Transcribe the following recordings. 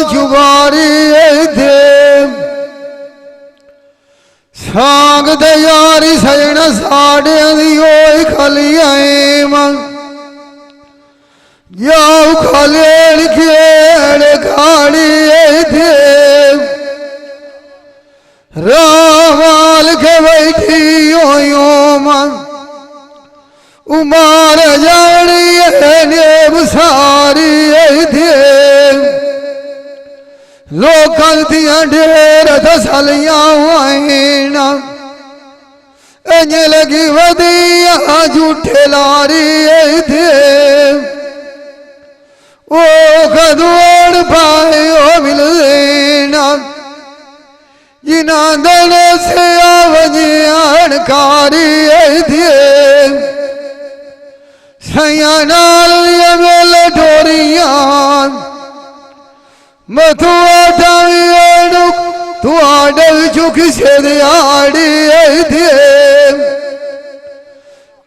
जुबारी थे सांग दे यारी सजन साढ़े दी खाली आए मन जाऊ खाली खेड़ खाड़ी थे रामाल के बैठी हो मन उमार जानी नेम सारी थे लोकां दियां ढेर तसलियां आईना इंज लगी वधिया झूठे लारी थे ओ कदोड़ पाए ओ मिल देना जिना दन से आवजियाणकारी थे सैया नाल मेल ढोरियां मथुआ टावी तू आडल चुक से दिहाड़ी थे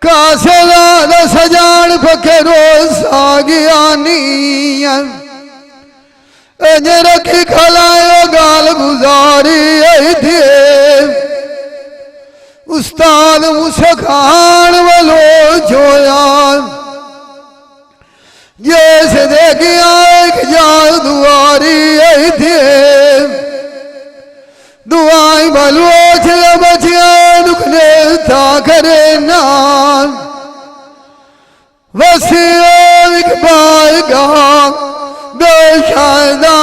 कासे दादा सजान पके रोज सागियानी इंज रखी खलायो गाल गुजारी थे उस्ताद मुसखान वालो जोया जैसे देखिया एक जाल दुआरी थे दुआई बलोच बचिया दुखने था करे नान वसी पाएगा बेशादा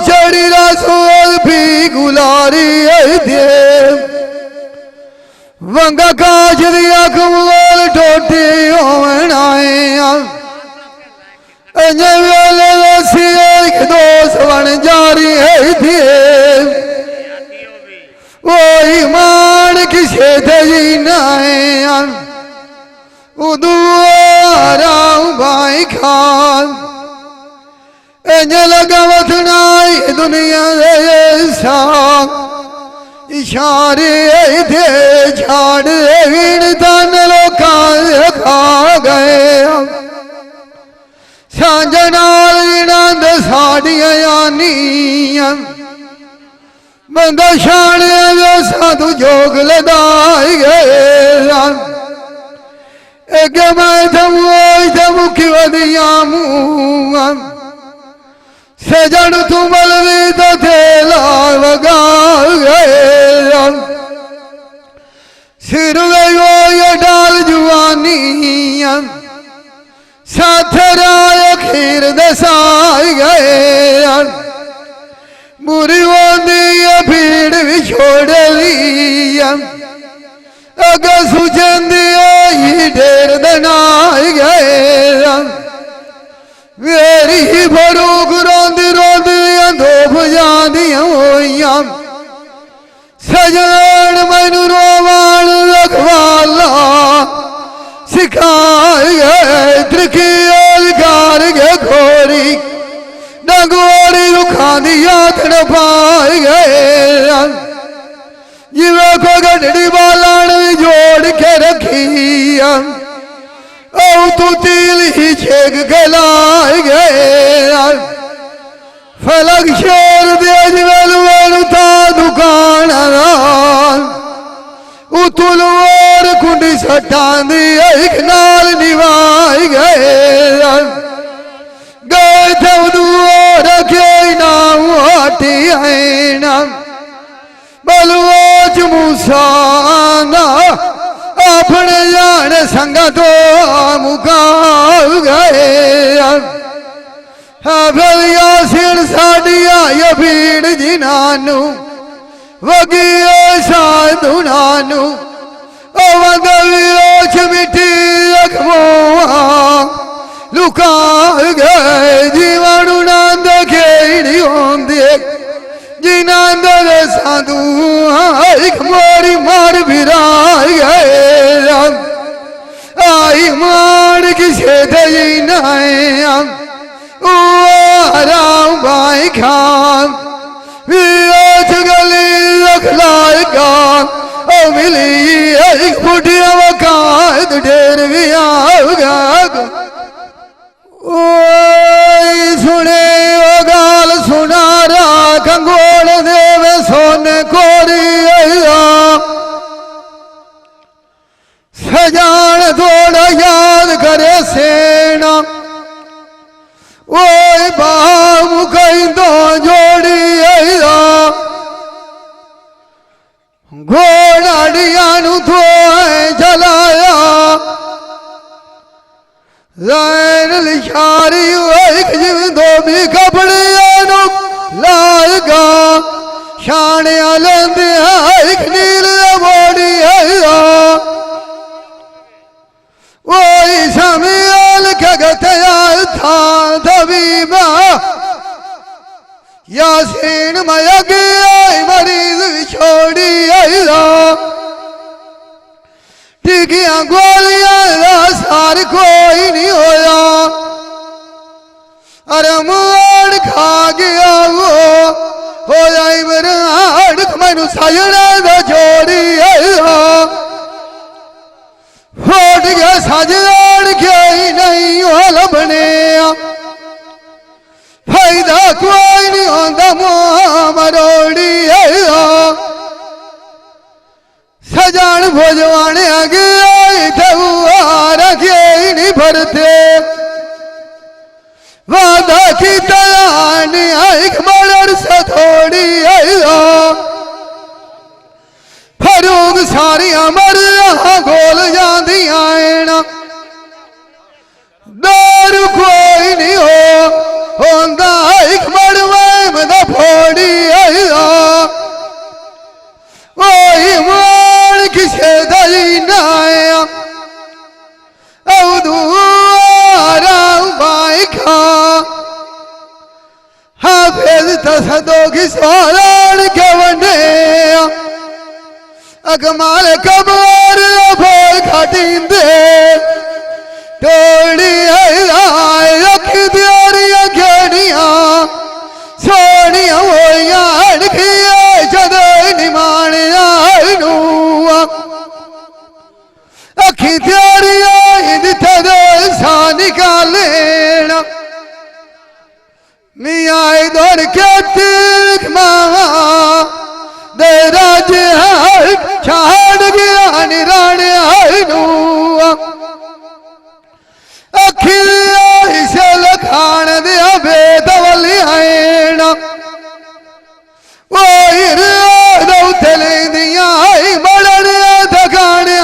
चढ़ी रसोल भी गुलारी थे वंगा काज दिया कमल टोटी होनाए दोस्त बन जारी थे वही मान किसे जीना उदू भाई खान इंज लगा वथनाई दुनिया इशारे थे झाड़ तन लोग खा गए सांजनाल साड़ियां बंदा शाने साधु जोग लदाई गए एक मैं थमुखी वदिया मुँह सजन तू मलवी तो थेला वगा गए सिर गयो ये डाल जुआनी साथ राय खीर दसाई गए बुरी होती भीड़ भी छोड़ ली अग सुचंदी ढेर दनाई गए मेरी फरूक रोंदी रोंदी धोप जादियां होइयां सजन मैनू रोवान रखवाला सिखाए गए त्रिखी कार गए घोरी डंगोरी रुखा दी याद पाए गए जिवे को गढ़ी बालन जोड़ के रखी ओ तू तिल ही छेक के लाए गए फलक शेर देज वेलू था दुकान उतुल और कुंडी सटान दी एक नाल निभाई गए गए थे रखे नाम हाटी है नाम बलवोच मूसाना अपने जान संग तो मुका गए यासिन साड़िया ये भीड़ जिनानू वगी साधु नानू वंदवियोच मिठी रखमोआ लुका गए जीवाणु नंद खेड़ी होंदे जिनंद साधु एक मोरी मार भिराई गए आई मार किसे दई नाए राम भाई खान गली रख लाएगा मिली एक बुढ़िया वकायद ढेर भी आऊगा सुने वो गाल सुन छोड़ देवे सोने कोरिया सजान थोड़ा याद करे सेना ओए बाम कहीं तो जोड़ी घोड़ाड़िया तो जलाया ज़ाहिर लिशारी एक जिम दो भी कपड़े लाएगा शाने आलंदे एक नील बोड़ी वही समियाल कगतया था तबीबा यासीन मयग मरीज छोड़ी टिकिया गोलियां सार कोई नहीं होया अरे मुआड़ खा गया वो होया इमरान मैनू साजने दा जोड़ी फट गया साजन के ही नहीं हो लभने फायदा कोई नहीं होंदा मुँह मरोड़ी सजान भोजवाने आगे रखे ही नहीं भरते वादा की तयान एक मर्डर से थोड़ी फरूक सारी अमर गोल जाती आना दारू कोई नहीं होंदा एक मरवे में फोड़ी वही मोड़ किसे दई नाया हाफिज तसदो की सोलान के वने अकमाल कबर भोल खटींदे टोड़ी रखी दियारियां घेड़िया सोनिया होइया अड़खिया जदे निमान अखी दियारिया इंद थदे सा निकालेना मियाँ दौड़ के तीर्थ मावा दे राजे छाड़ गया निराने अखिल से लखान दिया बेदवली आएना वो दौतले दिया बड़ने थकाने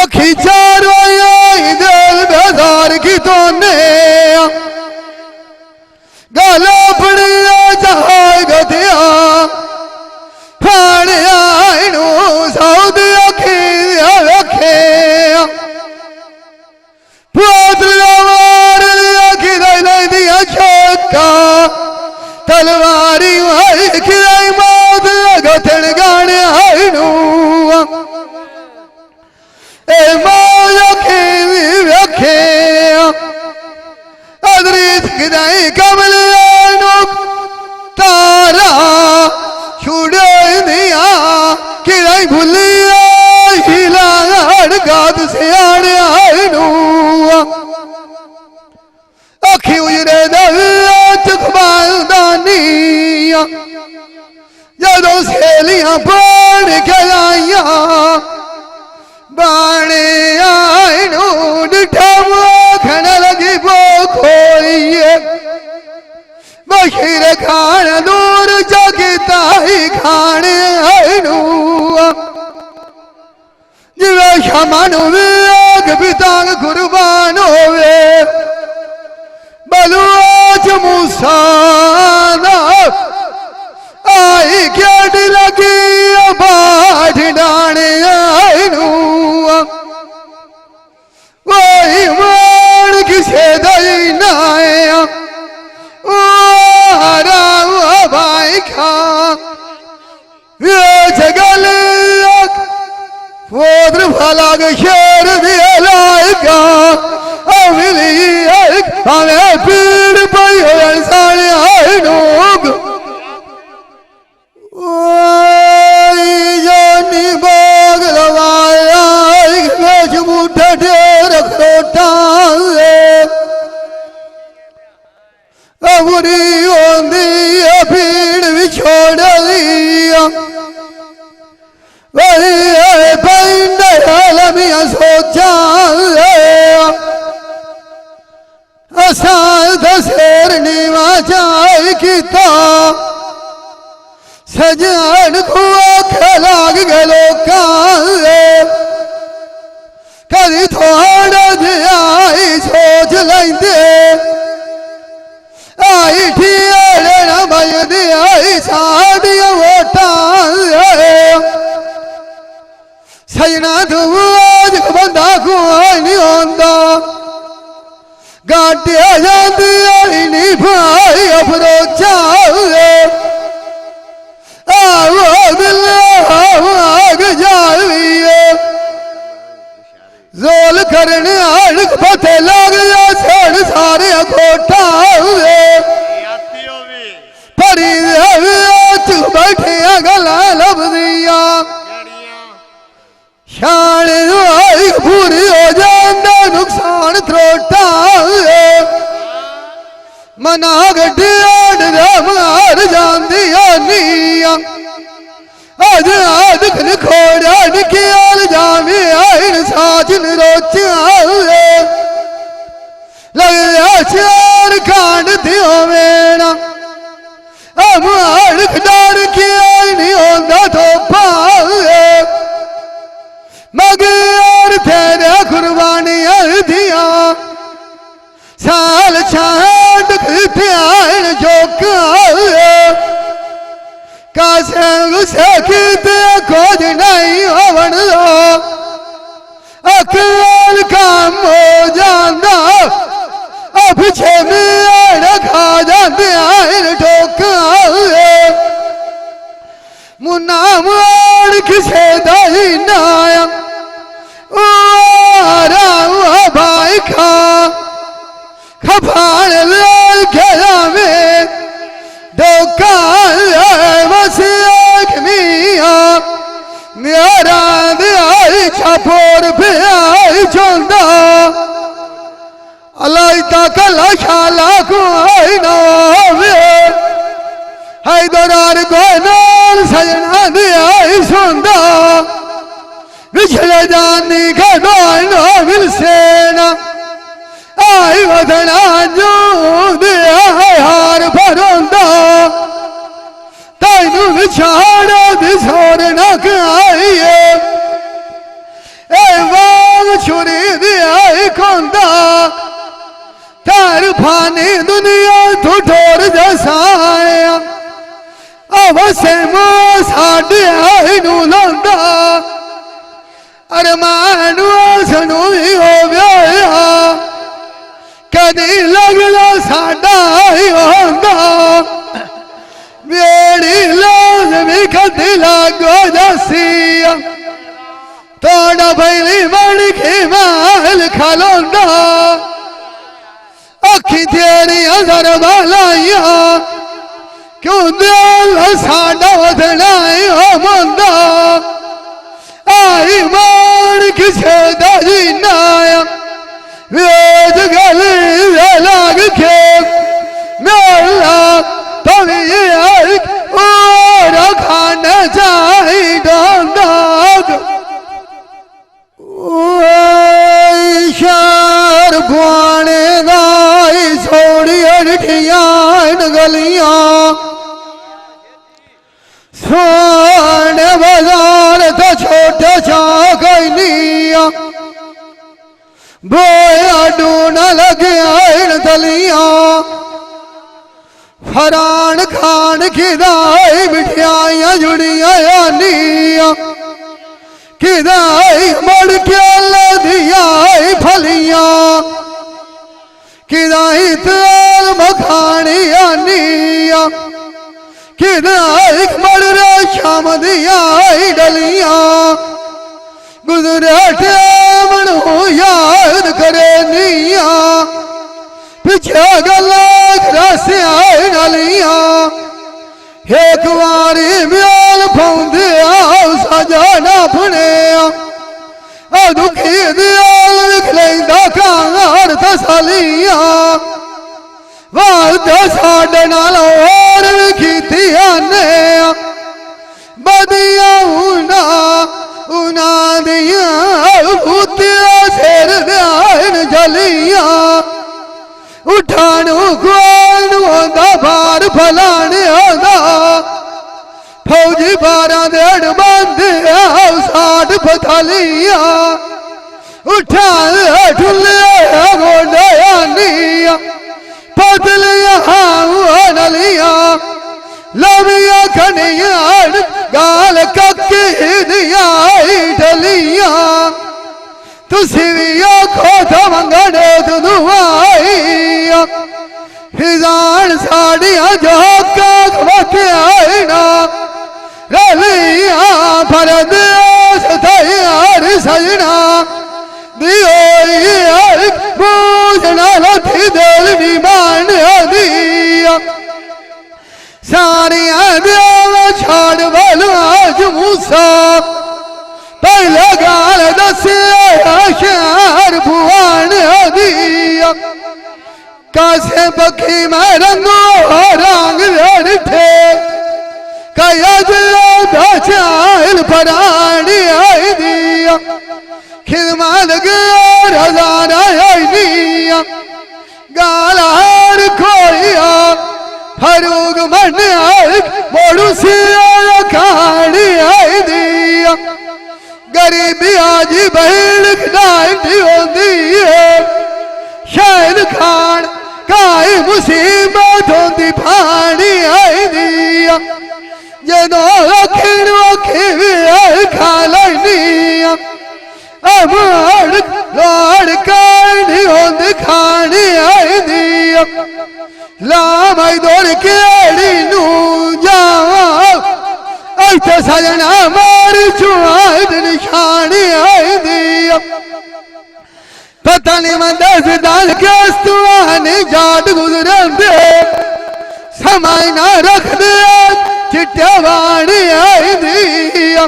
अखी चारो दिल बेदार की तो गाला पड़िया जहाज गतिया फाड़ आइनू सऊद अखिया रखे पुत्र मार अखी दे दिया छोका तलवारी खिलाई मौत गथन गाने आइनू ए मौज अखी रखे अदरीत किदाई कमल तारा छुड़े दिया किदाई भूलिया हिला गाद से आने अखी उजरे चुकबाल दानिया जदों सहेलियां पढ़ के आइया बाणे आइनू डिठा खन लगी वो खोइए बशीर खान दूर जगता ही खाने आइनू जिवे शमानु विवेक पितांग कुर्बान होवे बलूच मूसा आई केट लगी बाढ़ डाने आइनू वही मार किसे दई नाया भाई खा ये जगल फोद्र फलाग शेर दिया लाएगा अमिली हमें पीड़ पई हो सारे आए लोग जानी बाग लवाया एक मुठा ढेर खोटा अबुरी लेंदे आई ठीड़े न बजदी आई साड़ियां वोटां सजना तू आज बंदा कोई नहीं होंदा गाटिया जाती आई नहीं भाई अफरोचा आओ दिल आग जाविए जोल करने आड़क पते लग जा सड़ सारे कोठा परी चुप बैठे गला लब दिया शान आई पूरी हो जाता नुकसान त्रोटा मना गड्डिया मार जाती नीया अज आदक खोड़ा निकल जावे आइन साजन रोचा लग चार कांड दियो मेरा अमार डर के आई नहीं होता थोपा मगर तेरे कुर्बानियां दिया साल छांड ध्यान जोका कासे खोज नहीं होवन दो अकल काम हो जाता पीछे में खा जाते आइन ठोका मुन्ना मार किसे दही नाया भाई खा खपान लाल खेला में धोखा मसीह मिया मेरा आई छापोर पे आई चौंदा अल्लाह तक शाला को आई ना है दरार को नाल सजना दे आई सुंदा विछले जानी का नो मिल सेना आई वदना जो दे हार भरोंदा तैनू विछाड़ा दिसोर न आइए ए वाग छुरी दे आई कोंदा तार फानी दुनिया तू ठोर जसाया अवसे मो साडे आई नू लंदा अरमान सनू ही हो गया कदी लगदा साडा ही होंदा मेरी लाजमी कदी लागो जसिया तोड़ा बैली बन के माल खलोंदा अखी तेरी अजर बालाइया क्यों दिल साडा वधना हो मंदा आई मान किसे दाजी नाया वेद गली लाग के मेला तभी आई और खाना चाही डांदाग शार पुआने दाई सोड़ी अड़िया गलियां सोने बाजार तो छोटे चाकनिया बोया डूना लगे आइन दलिया फरान खान खिदाई मिठाइयां जुड़िया यानिया खिदाई मड़ के लदिया फलिया खिदाई तेल मखानी यानिया खिदाई मड़ रे शाम दिया डलिया गुजरे टेमन हो याद करे निया पीछे गला रसे डलिया एक बारी म्याल पौंदे सजाना अपने दुखी दयाल लिख लेंदा कांगार तसलिया वाद साडे नाल और कीतिया ने बदिया उना दिया भूतिया सिर ध्यान जलिया उठानू कोन होंदा बार फलाने होंदा फौजी 12 देड़ बंदे साठ पथलिया उठा ठुले गोडया पतलिया नलिया लविया खनिया गाल कक्के दिया डलिया तुसिविया खोथा मंगने दुआइया हिजान साड़िया जोका खवत्याइना रलिया भरद सतयार सजना दियोई पूजना लथी दिल विमान दिया सारिया देव छाड़ वाला आज मूसा पहले गाल दसे शार भुवन दिया कासे पखी में रंगो रंग थे कयाल परानी आई दिया खिदमत हजारा दिया गालार खोया फरूक मन मोड़ू से खाड़ी आई दिया गरीबी आज बहन डांटी होती है शायद खान काई मुसीबत होती पानी आई दिया जदों अखिण खा लिया अब लाड़ कानी होती खानी आई दिया लाम दौड़ केड़ी नू जावा ऐसे सजना मार चुआद निशानी आई दिया पता नहीं मैं 10 दाल के स्तुआनी जाट गुजरन दे समय ना रख दे चिट्टे वाणी आई दिया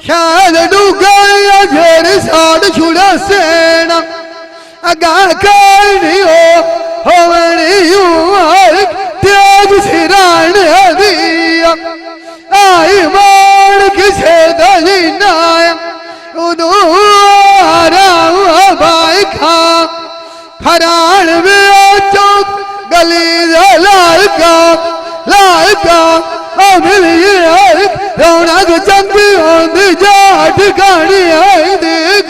शायद डूगा झेर साड़ छुड़ा सेना अगा करनी हो त्याग सिराण दिया आई मार किसे दलीना उदू भाई खा फरान में चौक गली लाल का रौनक चंगी होंदी जाट गाड़ी आई देख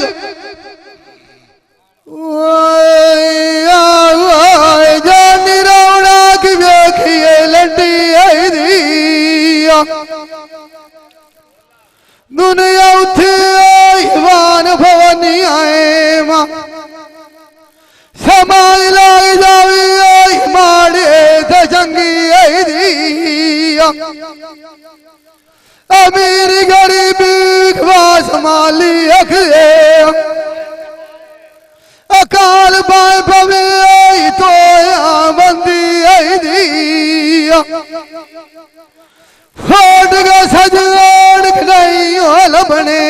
जानी रौनक देखिए लंडी आई दिया दुनिया उठे ईवान भवनी आए मां समाज लाई जावी माड़े थे जंगी आई दिया अमीर गरीबी खवास माली अखरे अकाल पाए पवे तो बंदी आई दिया फोट का सजन नहीं होल बने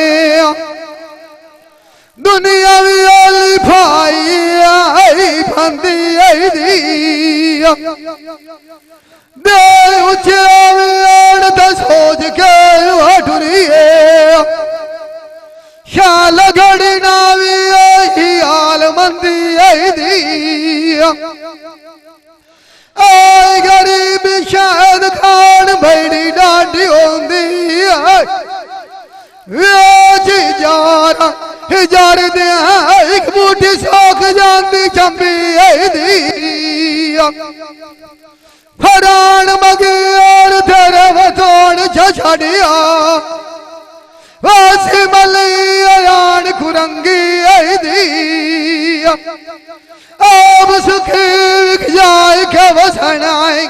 दुनिया भी ओली भाई आई बंदी आई दिया दे ऊंचे सोच के ढुरिए शाल घड़ी नावी हाल मंदी आई दिया आई गरीबी शायद खान बड़ी डांडी होंदी जार दे एक बूटी सौख जाती चंबी आई दिया फरान मगे और तेरे वतोड़ छड़िया वासी मलियान खुरंगी आई दिया अब सुखी जाए के वसनाए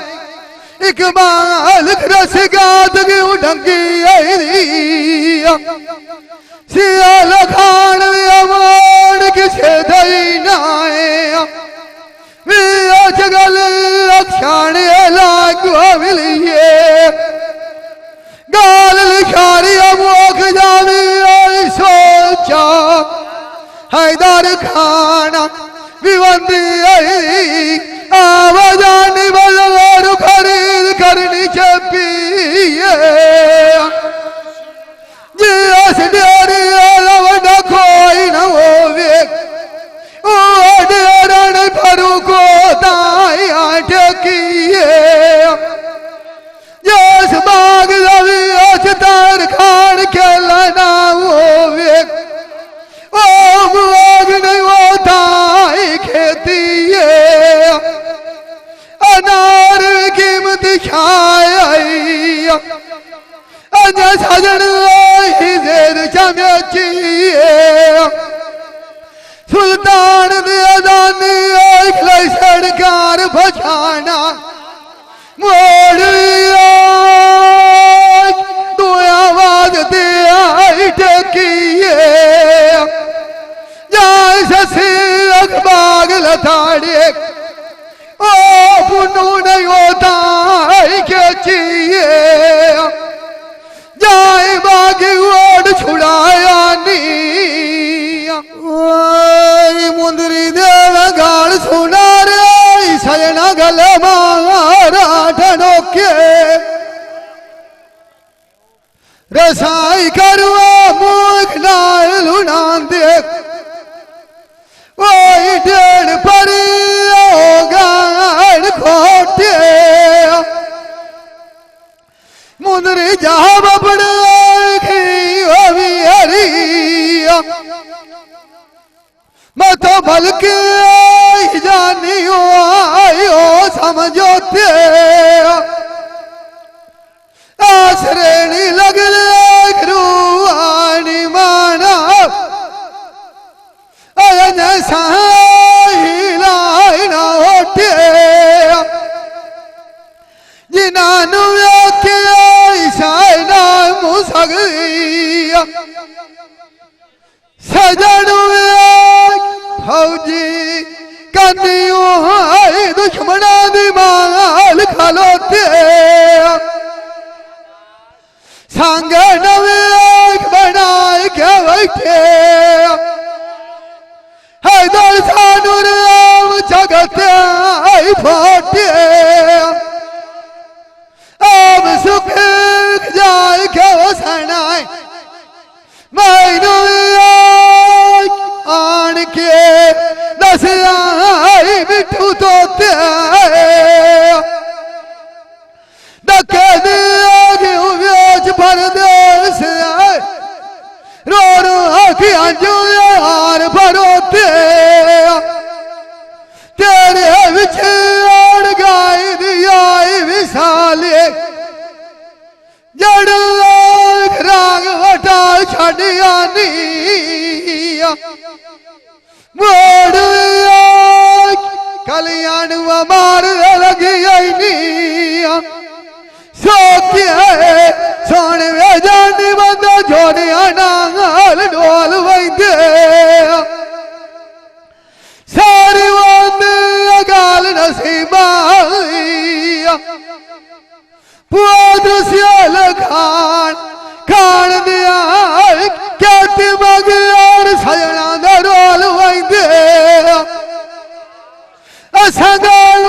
इकबाल रस गात की उडंगी आई दिया सियाल खान अमान किसे दई नाए जगल अक्षाण लागू मिलिए गाल लिखारी अमोख जावी सोचा हैदर खाना विवंदी आई आवाजानी बलवार खरीद करनी चपिए जी अस डेरी लवडा कोई न होवे ओ डेरन फरू को दाई आटकिए जस बाग लवी अचतार खान के लना होवे ओ बाग नहीं होता खेती है सजन ही देर चमेची सुल्तान दे अदानी खिलाई सरकार बचाना मोड़ दो आवाज दे आई टकिए जाए ससी अखबाग लताड़े ओ पुनू नहीं होता के चाहिए जाए बागी ओढ़ छुड़ाया नी मुंदरी देव गाल सुना रे सजना गल मारा ठनोके रसाई करवा मुख नाल लुना देख ओई डेढ़ परी गाड़ खोटे मुंदरी जा बबड़ हरी मैं तो बल्कि जानी आयो समझोते आश्रेणी लग रूहानी माना अयन साहिलाइना होते जिनानु के साइना मुसगिया सजनु फौजी कन्नियों है दुश्मना दी माल खलोते संग नवे बनाए के बैठे है दल सानु राम जगते फोटे अब सुख जाए के सनाए मैनू आन के दस आई मिठू तोते डके दियाज परदेस रो रो अखियां जो हार भरोते तेरे विच आड़ गाई दियाई विसाले जड़ राग हटा छड़िया नी मोड़ कल्याण मार लगी नी सोखिए सोने वे जानी बंदा जोड़िया नांगल डोल वैदे सारी वंदे गाल नसीबा पुआद्र सियाल खान खान दिया कहती मगर सजना दरोल वैदे असगाल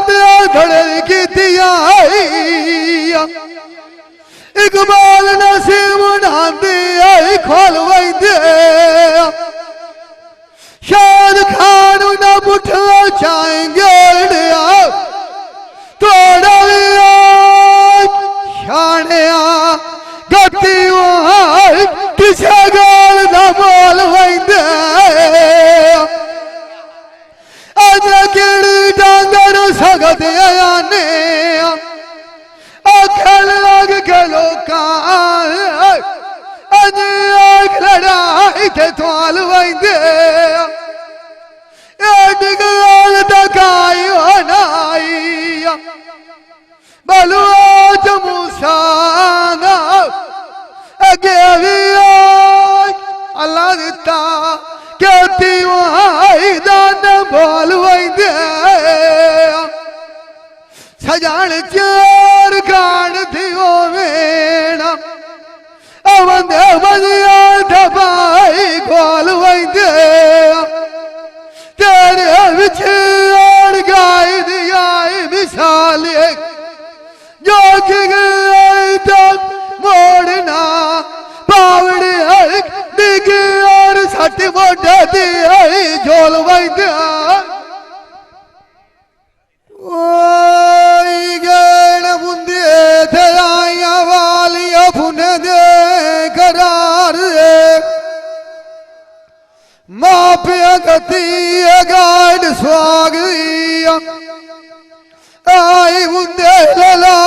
दिया धड़ल की दिया इकबाल नसीब नांदी आई खोल वैदे शाद खान न बुठवा चाहेंगे तोड़ा शानिया गति किसे गाल न बोल वैदे अज किड़ी डांगर सगत आने अखल लग गलो का अज आग लड़ाई के थवाल वैदे गाल तकाई नाई बलुआ मूसा अगे भी अल्लाह दिता कहती वहाई दान बोल वैदे सजान चार गान थी वो मेना अवंदे बजिया दबाई गोल वैदे तेरे विच आड़ गाई दियाई मिसाल जो कि तक मोड़ना पावड़ी दिख और सट मोटा दी झोल वैदे गण बुंदे थे आया वालिया फुने दे करार मापिया गति गाड स्वागतिया आई बुंदे लला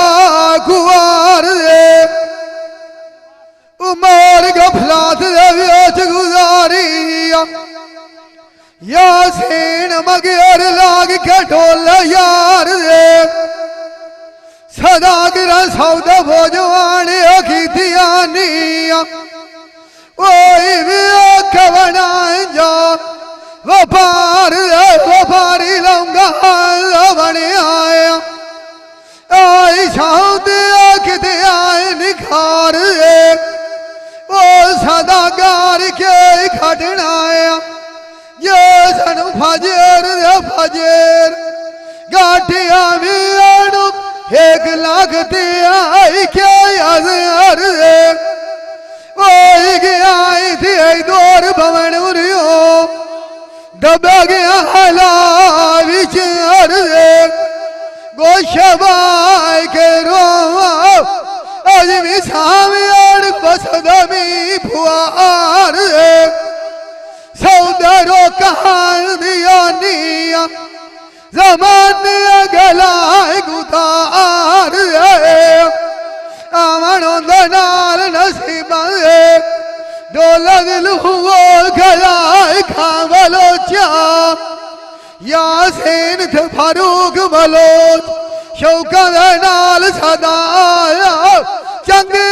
कुआर उमर गफलात दे विच गुजारी यासीन मगर लाग के ढोल यार दे सदागर सौदा भोजवान की दियानिया ओई भी कवना जा व्यापारी लौंगा बने आया आई सौदे किते आए निखार ओ सदागार के खटनाया ये सन फजेर फजेर गाठिया भी अणु 1 लाख ते आई के अजहर ओई गया थी दौर भवन उरियो दबा गया हला विच गोशबाई के रो अजमी सामियान बसदमी फुआर सौदरो कहान दिया निया जमान गलाए गुतार आमनो दनाल नसीब डोलग लुहो गलाए खावलो चा यासीन थे फारूक बलोच शौकत नाल सदाया चंगे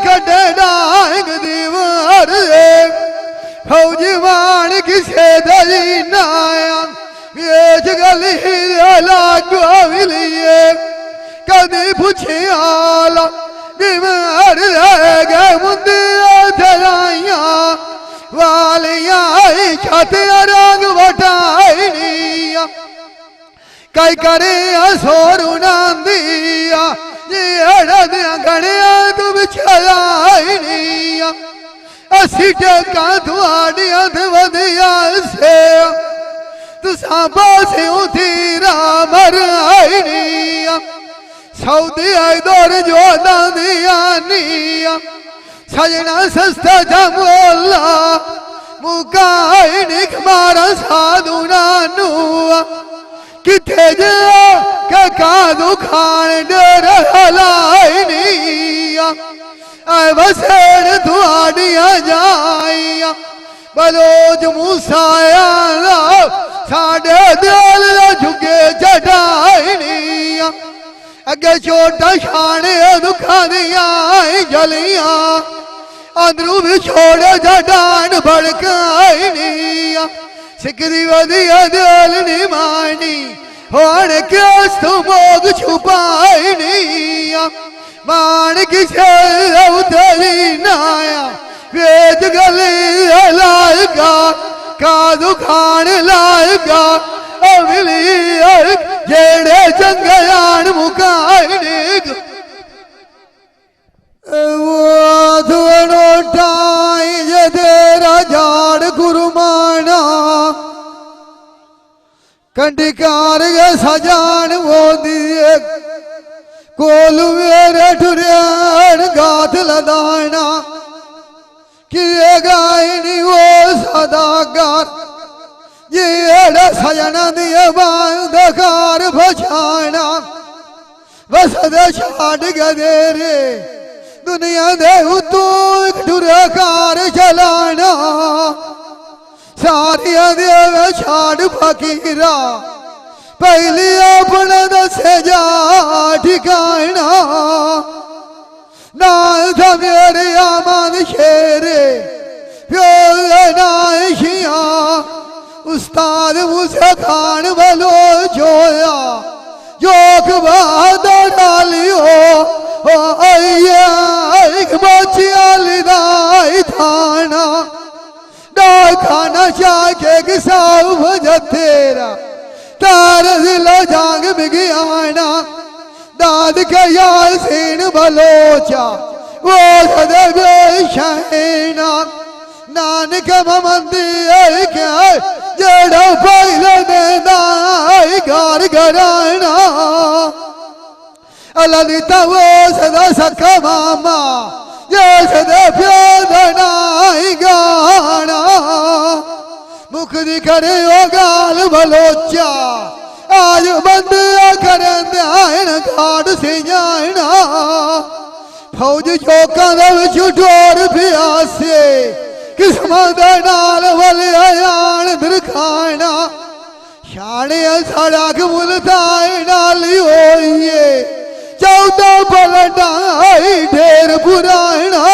कटे डांग दीवार फौजीवान किसे दली नाया बेच गली लागो मिलिए कदी पूछे आला बीमार गए मुंदे थलाइया वालिया छत रंग वटाई कई करे सोरू नांदिया गणे तू बिछाई असी टका थोड़िया वधिया से तुसा पासे उठीरा मर आई सऊदी आई दौर जो दिया निया सजना सस्ता जमोला मुकाई निक मारा साधु नानुआ किथे जा कादू खान डर हलाई निया आई बसेड़ थोड़िया जाइया बलोच मूसाया साढ़े दिल झुके चढ़ाई निया अगे छोटा शाने दुखा दिया जलिया अंदरू भी छोड़े जडान भड़काई निया सिकरी वधिया दिल नी मानी होन केस तू मोग छुपाई निया मान किसे उतरी नाया वेद गली लाएगा कादू खान लाएगा अविली जेड़े जंगयान मुकाई वो टाई जे तेरा झाड़ गुरुमाना कंडिकार गे सजान वो दिए कोलू मेरे ठुरियान गाथ लदाना किए गायनी वो सदागार ये सजना दिए बांधकार भछाना बस दे छाड़ गए रे दुनिया दे तू ठुरकार चलाना सारिया देव छाड़ फकीरा पहली अपना दसे जा ठिकाना नाल था मेरे आमान शेरे नाशिया उस्ताद मुझे खान वालो जोया जोक बहादुर डालियो एक बचिया लिदाई थाना डाल खाना चाके किसाऊ भजतेरा तार जिला जांग बिगियाना दाद के यासीन बलोचा वो सदे बेशैना नानक मंदी क्या जड़ा पहले दाई गार घराना ललिता वो सदा सखा मामा ये सदा प्यादनाई गाना मुखदी करे ओ गाल बलोचा आज बंद करें ध्यान घाट से जाना फौज चौकां दे विच डोर प्यासे किस्मत दे नाल वले आण दरखाना शाने साड़ा मुल्ताई नाली होइए 14 पलटाई ढेर पुराना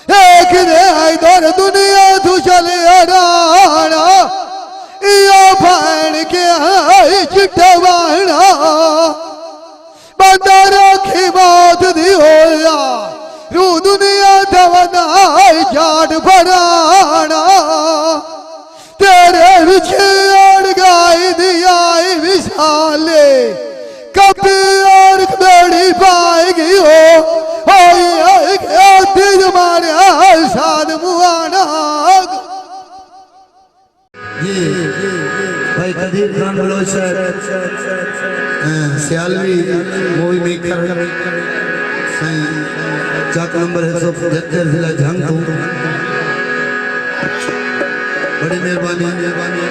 एक दे इधर दुनिया तू चले राणा या भैन के आई चिटवाना बंदा रखी बात दी होया रू दुनिया दवनाई जाट फराना तेरे रुझे अड़ गाई दियाई विशाले कभी और बेड़ी पाएगी हो जमाने साध मुआना ये भाई Qadeer Khan Baloch Sialvi movie maker Chak number है 175 जिला जंग बड़ी मेहरबानी